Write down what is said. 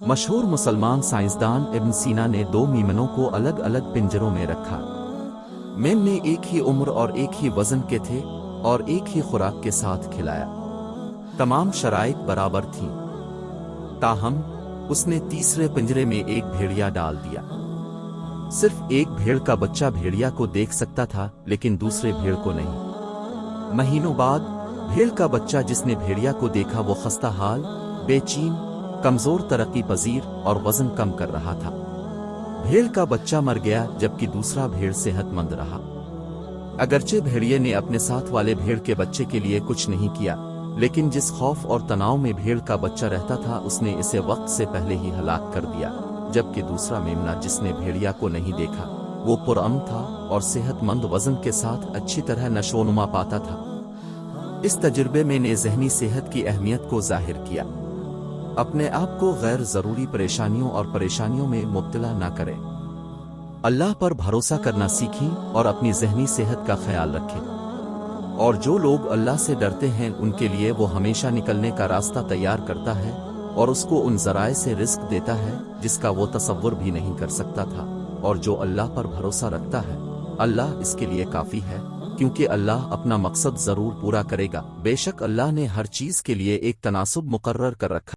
مشہور مسلمان سائنسدان ابن سینا نے دو میمنوں کو الگ الگ پنجروں میں رکھا۔ میمنے ایک ہی عمر اور ایک ہی وزن کے تھے اور ایک ہی خوراک کے ساتھ کھلایا۔ تمام شرائط برابر تھیں۔ تاہم اس نے تیسرے پنجرے میں ایک بھیڑیا ڈال دیا۔ صرف ایک بھیڑ کا بچہ بھیڑیا کو دیکھ سکتا تھا لیکن دوسرے بھیڑ کو نہیں۔ مہینوں بعد بھیڑ کا بچہ جس نے بھیڑیا کو دیکھا وہ خستہ حال، بے چین، کمزور، ترقی پذیر اور وزن کم کر رہا تھا۔ بھیڑ کا بچہ مر گیا جبکہ دوسرا بھیڑ صحت مند رہا۔ اگرچہ بھیڑیے نے اپنے ساتھ والے بھیڑ کے بچے کے لیے کچھ نہیں کیا، لیکن جس خوف اور تناؤ میں بھیڑ کا بچہ رہتا تھا اس نے اسے وقت سے پہلے ہی ہلاک کر دیا، جبکہ دوسرا میمنا جس نے بھیڑیا کو نہیں دیکھا وہ پرامن تھا اور صحت مند وزن کے ساتھ اچھی طرح نشوونما پاتا تھا۔ اس تجربے میں نے ذہنی صحت کی اہمیت کو ظاہر کیا۔ اپنے آپ کو غیر ضروری پریشانیوں میں مبتلا نہ کریں۔ اللہ پر بھروسہ کرنا سیکھیں اور اپنی ذہنی صحت کا خیال رکھیں۔ اور جو لوگ اللہ سے ڈرتے ہیں ان کے لیے وہ ہمیشہ نکلنے کا راستہ تیار کرتا ہے اور اس کو ان ذرائع سے رزق دیتا ہے جس کا وہ تصور بھی نہیں کر سکتا تھا۔ اور جو اللہ پر بھروسہ رکھتا ہے اللہ اس کے لیے کافی ہے، کیونکہ اللہ اپنا مقصد ضرور پورا کرے گا۔ بے شک اللہ نے ہر چیز کے لیے ایک تناسب مقرر کر رکھا